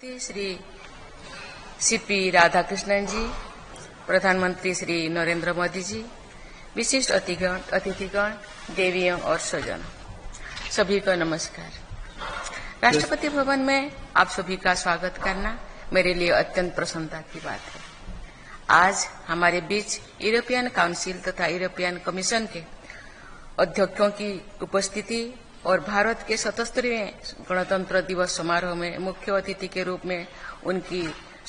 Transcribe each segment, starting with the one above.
राष्ट्रपति श्री सीपी राधाकृष्णन जी, प्रधानमंत्री श्री नरेंद्र मोदी जी, विशिष्ट अतिथिगण, देवियों और स्वजनों, सभी को नमस्कार। राष्ट्रपति भवन में आप सभी का स्वागत करना मेरे लिए अत्यंत प्रसन्नता की बात है। आज हमारे बीच यूरोपियन काउंसिल तथा यूरोपियन कमीशन के अध्यक्षों की उपस्थिति और भारत के 77वें गणतंत्र दिवस समारोह में मुख्य अतिथि के रूप में उनकी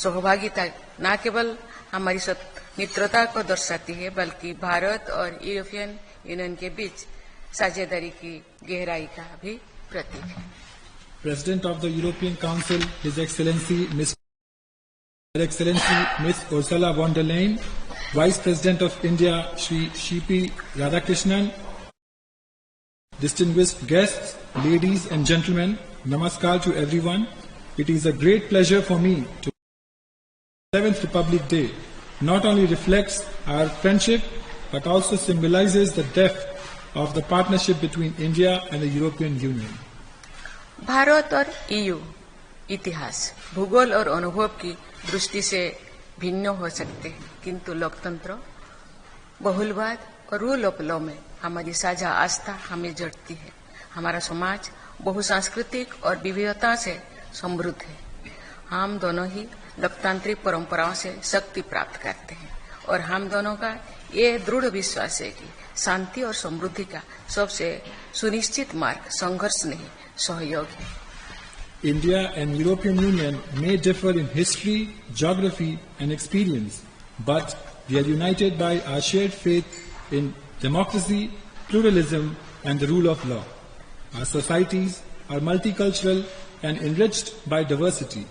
सहभागिता न केवल हमारी मित्रता को दर्शाती है, बल्कि भारत और यूरोपियन यूनियन के बीच साझेदारी की गहराई का भी प्रतीक है। President of the European Council, His Excellency Miss Ursula von der Leyen, Vice President of India, Shri C.P. Radhakrishnan, distinguished guests, ladies and gentlemen, namaskar to everyone. It is a great pleasure for me to 7th Republic Day not only reflects our friendship but also symbolizes the depth of the partnership between India and the European Union. Bharat और EU इतिहास, भूगोल और अनुभव की दृष्टि से भिन्न हो सकते हैं, किंतु लोकतंत्र, बहुलवाद और रूल ऑफ लॉ में हमारी साझा आस्था हमें जोड़ती है। हमारा समाज बहुसांस्कृतिक और विविधता से समृद्ध है। हम दोनों ही लोकतांत्रिक परंपराओं से शक्ति प्राप्त करते हैं और हम दोनों का ये दृढ़ विश्वास है कि शांति और समृद्धि का सबसे सुनिश्चित मार्ग संघर्ष नहीं, सहयोग है। India and European Union may differ in history, geography and experience, but we are united by our shared faith in democracy, pluralism and the rule of law. Our societies are multicultural and enriched by diversity.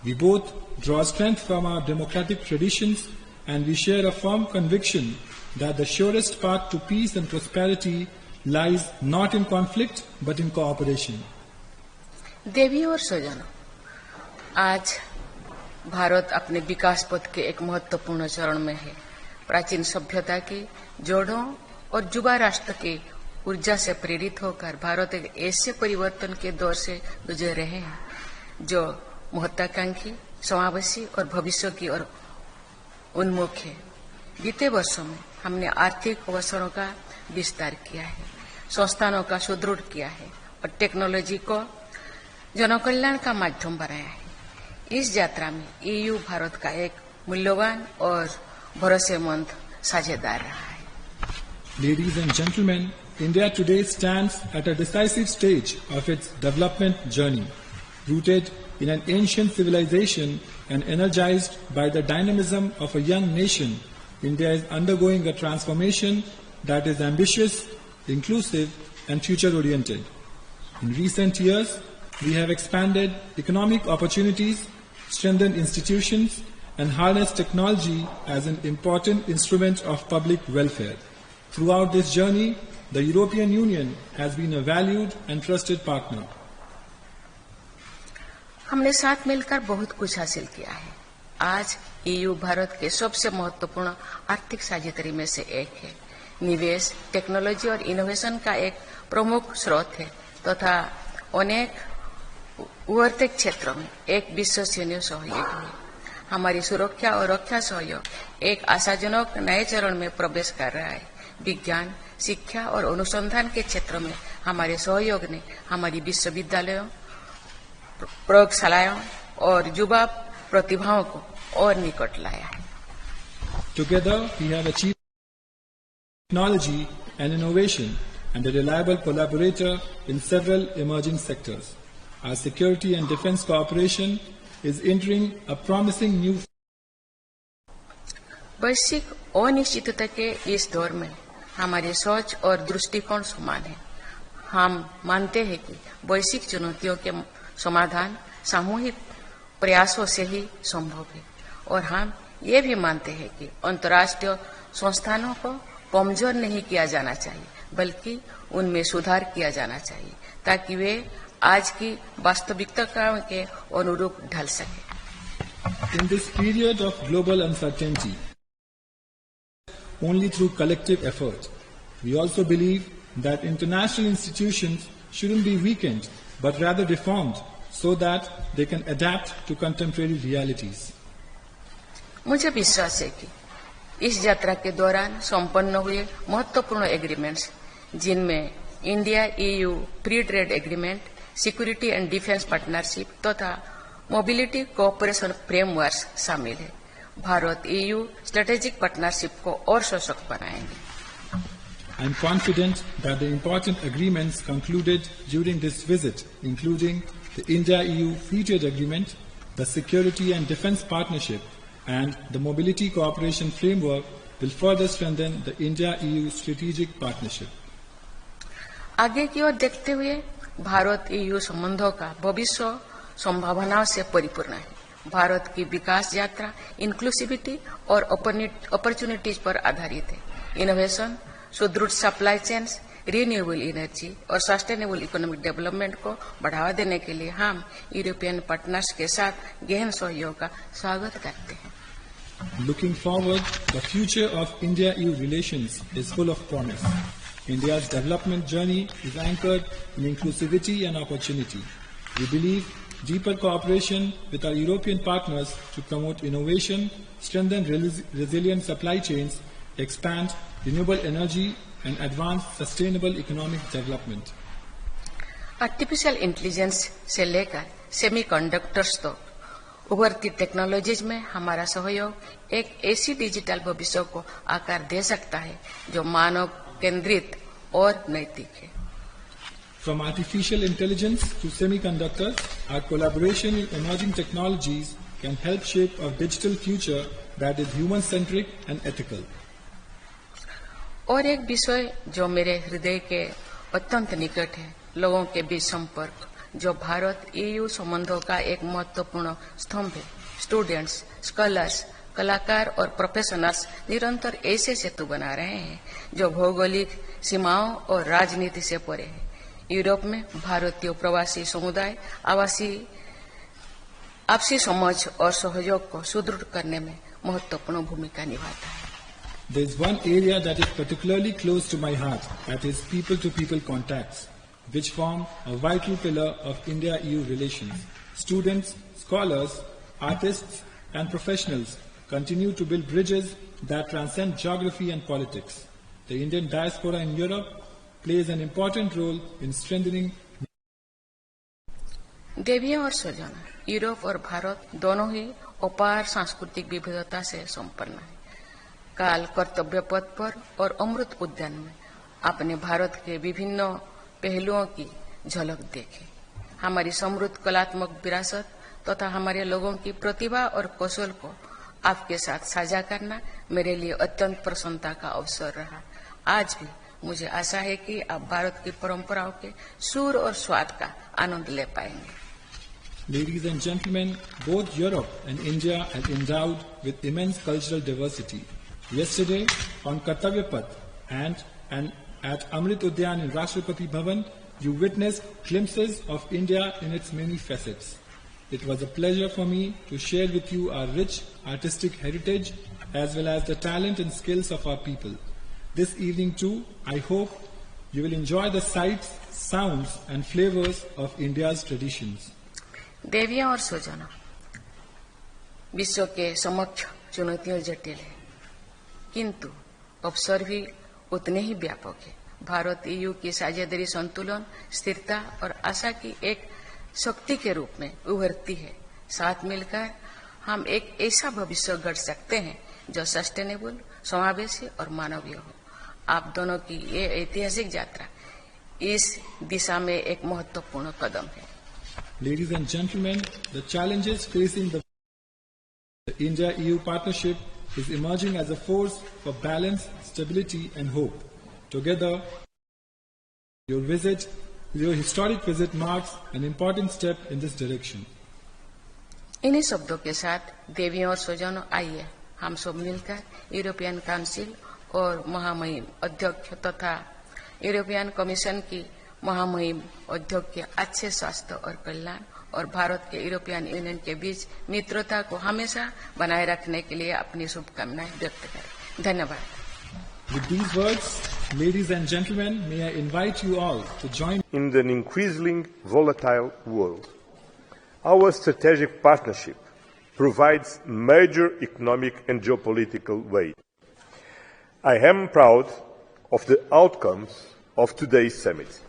We both draw strength from our democratic traditions and we share a firm conviction that the surest path to peace and prosperity lies not in conflict but in cooperation. देवी और स्वजनों, आज भारत अपने विकास पथ के एक महत्वपूर्ण चरण में है। प्राचीन सभ्यता की जोड़ों और युवा राष्ट्र की ऊर्जा से प्रेरित होकर भारत एक ऐसे परिवर्तन के दौर से गुजर रहे हैं जो महत्वाकांक्षी, समावेशी और भविष्य की ओर उन्मुख है। बीते वर्षों में हमने आर्थिक अवसरों का विस्तार किया है, संस्थानों का सुदृढ़ किया है और टेक्नोलॉजी को जनकल्याण का माध्यम बनाया है। इस यात्रा में ईयू भारत का एक मूल्यवान और भरोसेमंद साझेदार रहा है। Ladies and gentlemen, India today stands at a decisive stage of its development journey, rooted in an ancient civilization and energized by the dynamism of a young nation. India is undergoing a transformation that is ambitious, inclusive and future-oriented. In recent years, we have expanded economic opportunities, strengthened institutions, and harnessed technology as an important instrument of public welfare. Throughout this journey, the European Union has been a valued and trusted partner. हमने साथ मिलकर बहुत कुछ हासिल किया है। आज EU Bharat के सबसे महत्वपूर्ण आर्थिक साझेदारी में से एक है। निवेश, टेक्नोलॉजी और इनोवेशन का एक प्रमुख स्रोत है तथा अनेक उभरते क्षेत्रों में एक विश्वसनीय सहयोग है। हमारी सुरक्षा और रक्षा सहयोग एक आशाजनक नए चरण में प्रवेश कर रहा है। विज्ञान, शिक्षा और अनुसंधान के क्षेत्रों में हमारे सहयोग ने हमारी विश्वविद्यालयों, प्रयोगशालाओं और युवा प्रतिभाओं को और निकट लाया है। Together we have achieved technology and innovation and a reliable collaborator in several emerging sectors. Our security and defense cooperation is entering a promising new. वैश्विक अनिश्चितता के इस दौर में हमारे सोच और दृष्टिकोण समान है। हम मानते हैं कि वैश्विक चुनौतियों के समाधान सामूहिक प्रयासों से ही संभव है और हम ये भी मानते हैं कि अंतर्राष्ट्रीय संस्थानों को कमजोर नहीं किया जाना चाहिए, बल्कि उनमें सुधार किया जाना चाहिए ताकि वे आज की वास्तविकता के अनुरूप ढल सके। In this period of global uncertainty, only through collective effort, we also believe that international institutions shouldn't be weakened but rather reformed so that they can adapt to contemporary realities. मुझे विश्वास है कि इस यात्रा के दौरान संपन्न हुए महत्वपूर्ण एग्रीमेंट्स, जिनमें India EU free trade agreement, security and defence partnership तथा मोबिलिटी कोऑपरेशन फ्रेमवर्क शामिल है, भारत EU स्ट्रेटेजिक पार्टनरशिप को और सशक्त बनाएंगे। I am confident that the important agreements concluded during this visit, including the India-EU Free Trade Agreement, the Security and Defence Partnership, and the Mobility Cooperation Framework, will further strengthen the India-EU strategic partnership. आगे की ओर देखते हुए Bharat EU संबंधों का भविष्य संभावनाओं से परिपूर्ण है। भारत की विकास यात्रा इंक्लूसिविटी और अपॉर्चुनिटीज पर आधारित है। इनोवेशन, सुदृढ़ सप्लाई चेन्स, रिन्यूएबल एनर्जी और सस्टेनेबल इकोनॉमिक डेवलपमेंट को बढ़ावा देने के लिए हम यूरोपियन पार्टनर्स के साथ गहन सहयोग का स्वागत करते हैं। Looking forward, the future of India-EU relations is full of promise. India's development journey is anchored in inclusivity and opportunity. We believe deeper cooperation with our European partners to promote innovation, strengthen resilient supply chains, expand renewable energy and advance sustainable economic development. Artificial intelligence से लेकर semiconductors तक उभरती technologies में हमारा सहयोग एक ऐसी digital भविष्य को आकार दे सकता है जो मानव केंद्रित और नैतिक है। From artificial intelligence to semiconductors, our collaboration in emerging technologies can help shape a digital future that is human-centric and ethical. और एक विषय जो मेरे हृदय के अत्यंत निकट है, लोगों के बीच संपर्क, जो भारत EU संबंधों का एक महत्वपूर्ण स्तंभ है। स्टूडेंट्स, स्कॉलर्स, कलाकार और प्रोफेशनल्स निरंतर ऐसे सेतु बना रहे हैं जो भौगोलिक सीमाओं और राजनीति से परे है। यूरोप में भारतीय प्रवासी समुदाय आपसी समझ और सहयोग को सुदृढ़ करने में महत्वपूर्ण भूमिका निभाता है। There is one area that is particularly close to my heart, that is people-to-people contacts, which form a vital pillar of India-EU relations. Students, scholars, artists, and professionals continue to build bridges that transcend geography and politics. The Indian diaspora in Europe plays an important role in strengthening. देवियों और स्वजन, Europe और भारत दोनों ही अपार सांस्कृतिक विविधता से संपन्न है। काल कर्तव्य पथ पर और अमृत उद्यान में आपने भारत के विभिन्न पहलुओं की झलक देखी। हमारी समृद्ध कलात्मक विरासत तथा हमारे लोगों की प्रतिभा और कौशल को आपके साथ साझा करना मेरे लिए अत्यंत प्रसन्नता का अवसर रहा। आज भी मुझे आशा है कि आप भारत की परंपराओं के सुर और स्वाद का आनंद ले पाएंगे। Ladies and gentlemen, both Europe and India are endowed with immense cultural diversity. Yesterday, on Kartavya Path and at Amrit Udyan in Rashtrapati Bhavan, you witnessed glimpses of India in its many facets. It was a pleasure for me to share with you our rich artistic heritage as well as the talent and skills of our people. This evening too, I hope you will enjoy the sights, sounds and flavors of India's traditions. देवियों और स्वजनों, विश्व के समक्ष चुनौतियां जटिल है, किंतु अवसर भी उतने ही व्यापक है। भारत EU की साझेदारी संतुलन, स्थिरता और आशा की एक शक्ति के रूप में उभरती है। साथ मिलकर हम एक ऐसा भविष्य गढ़ सकते हैं जो सस्टेनेबल, समावेशी और मानवीय हो। आप दोनों की ये ऐतिहासिक यात्रा इस दिशा में एक महत्वपूर्ण कदम है। Ladies and gentlemen, the challenges facing the India-EU partnership is emerging as a force for balance, stability and hope. Together, your historic visit marks an important step in this direction. इन्हीं शब्दों के साथ देवियों और स्वजनों, आइए हम सब मिलकर यूरोपियन काउंसिल और महामहिम अध्यक्ष तथा यूरोपियन कमीशन की महामहिम अध्यक्ष के अच्छे स्वास्थ्य और कल्याण और भारत के यूरोपियन यूनियन के बीच मित्रता को हमेशा बनाए रखने के लिए अपनी शुभकामनाएं व्यक्त करें। धन्यवाद। With these words, ladies and gentlemen, may I invite you all to join in an increasingly volatile world. Our strategic partnership provides major economic and geopolitical weight. I am proud of the outcomes of today's summit.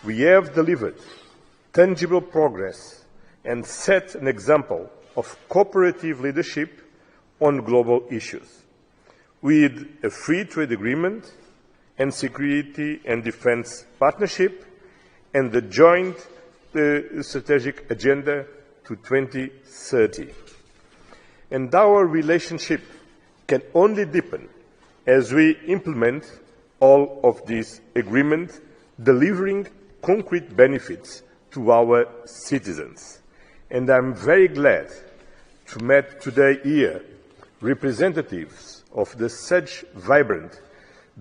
We have delivered tangible progress and set an example of cooperative leadership on global issues, with a free trade agreement and security and defence partnership and the joint strategic agenda to 2030. And our relationship can only deepen as we implement all of these agreements, delivering concrete benefits to our citizens. And I'm very glad to meet today here representatives of the such vibrant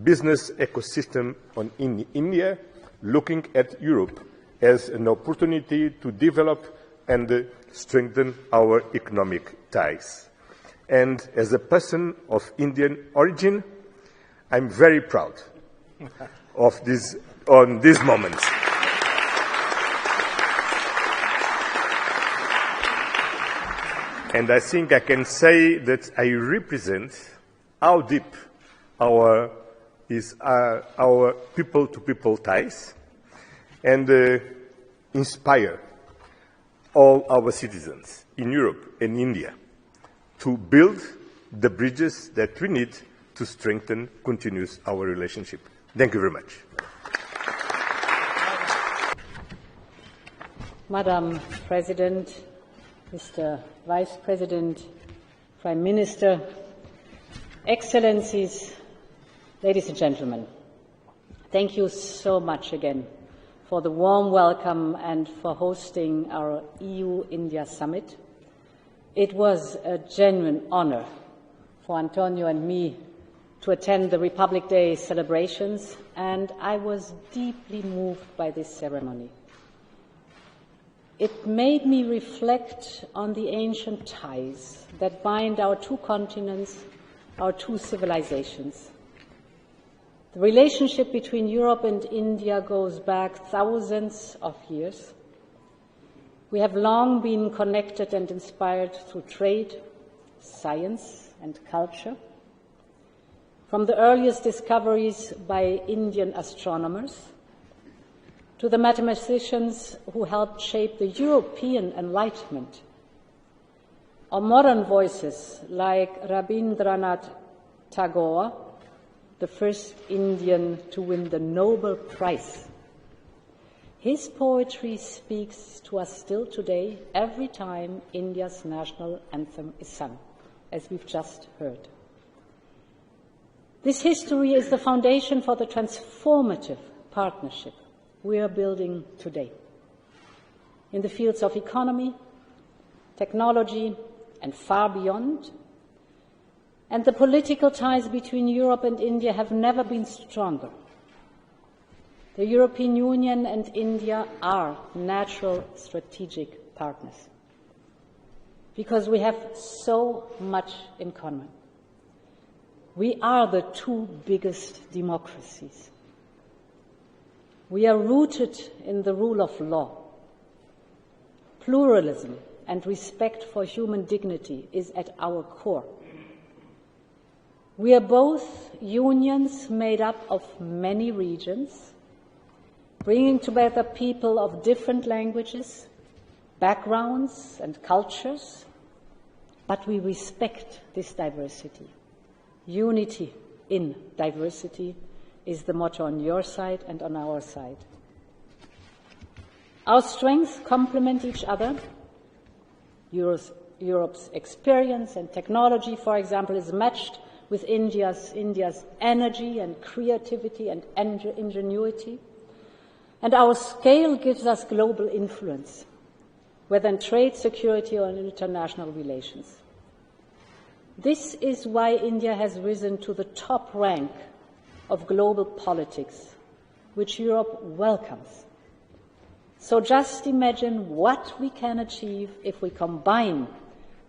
business ecosystem in India, looking at Europe as an opportunity to develop and strengthen our economic ties. And as a person of Indian origin, I'm very proud of this moment. And I think I can say that I represent how deep our people-to-people ties and inspire all our citizens in Europe and India to build the bridges that we need to strengthen, continuous our relationship. Thank you very much. Madam President, Mr. Vice President, Prime Minister, Excellencies, ladies and gentlemen, thank you so much again for the warm welcome and for hosting our EU-India Summit. It was a genuine honor for Antonio and me to attend the Republic Day celebrations, and I was deeply moved by this ceremony. It made me reflect on the ancient ties that bind our two continents, our two civilizations. The relationship between Europe and India goes back thousands of years. We have long been connected and inspired through trade, science, and culture. From the earliest discoveries by Indian astronomers to the mathematicians who helped shape the European Enlightenment, or modern voices like Rabindranath Tagore, the first Indian to win the Nobel Prize. His poetry speaks to us still today every time India's national anthem is sung, as we've just heard. This history is the foundation for the transformative partnership we are building today in the fields of economy, technology, and far beyond. And the political ties between Europe and India have never been stronger. The European Union and India are natural strategic partners because we have so much in common. We are the two biggest democracies. We are rooted in the rule of law. Pluralism and respect for human dignity is at our core. We are both unions made up of many regions, bringing together people of different languages, backgrounds, and cultures, but we respect this diversity. Unity in diversity is the motto on your side and on our side. Our strengths complement each other. Europe's experience and technology, for example, is matched with India's energy and creativity and ingenuity. And our scale gives us global influence, whether in trade, security, or in international relations. This is why India has risen to the top rank of global politics, which Europe welcomes. So just imagine what we can achieve if we combine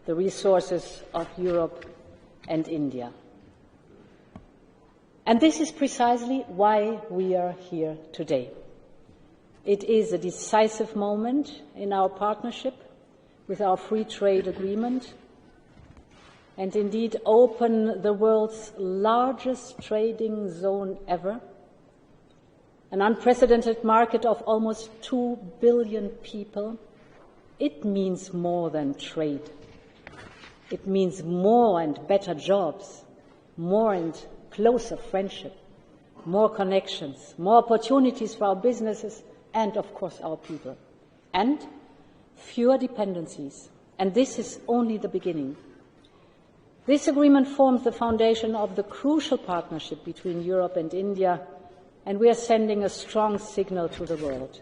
the resources of Europe and India. And this is precisely why we are here today. It is a decisive moment in our partnership, with our free trade agreement and indeed open the world's largest trading zone ever, an unprecedented market of almost 2 billion people, it means more than trade. It means more and better jobs, more and closer friendship, more connections, more opportunities for our businesses and, of course, our people, and fewer dependencies. And this is only the beginning. This agreement forms the foundation of the crucial partnership between Europe and India, and we are sending a strong signal to the world.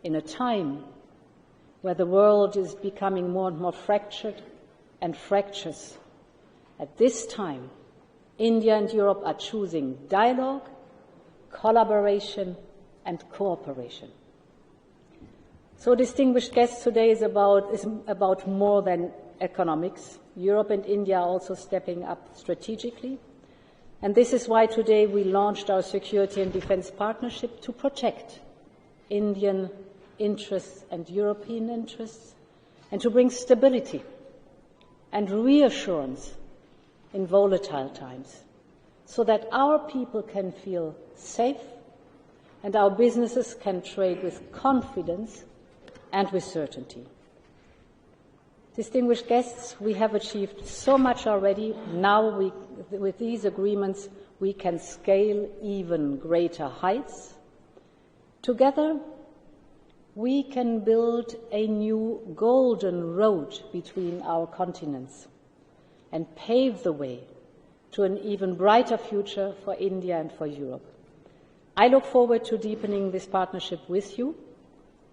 In a time where the world is becoming more and more fractured and fractious, at this time, India and Europe are choosing dialogue, collaboration, and cooperation. So, distinguished guests, today is about more than economics. Europe and India are also stepping up strategically. And this is why today we launched our security and defense partnership to protect Indian interests and European interests, and to bring stability and reassurance in volatile times, so that our people can feel safe and our businesses can trade with confidence and with certainty. Distinguished guests, we have achieved so much already. Now, with these agreements, we can scale even greater heights. Together, we can build a new golden road between our continents and pave the way to an even brighter future for India and for Europe. I look forward to deepening this partnership with you.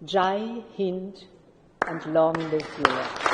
Jai Hind, and long live Europe.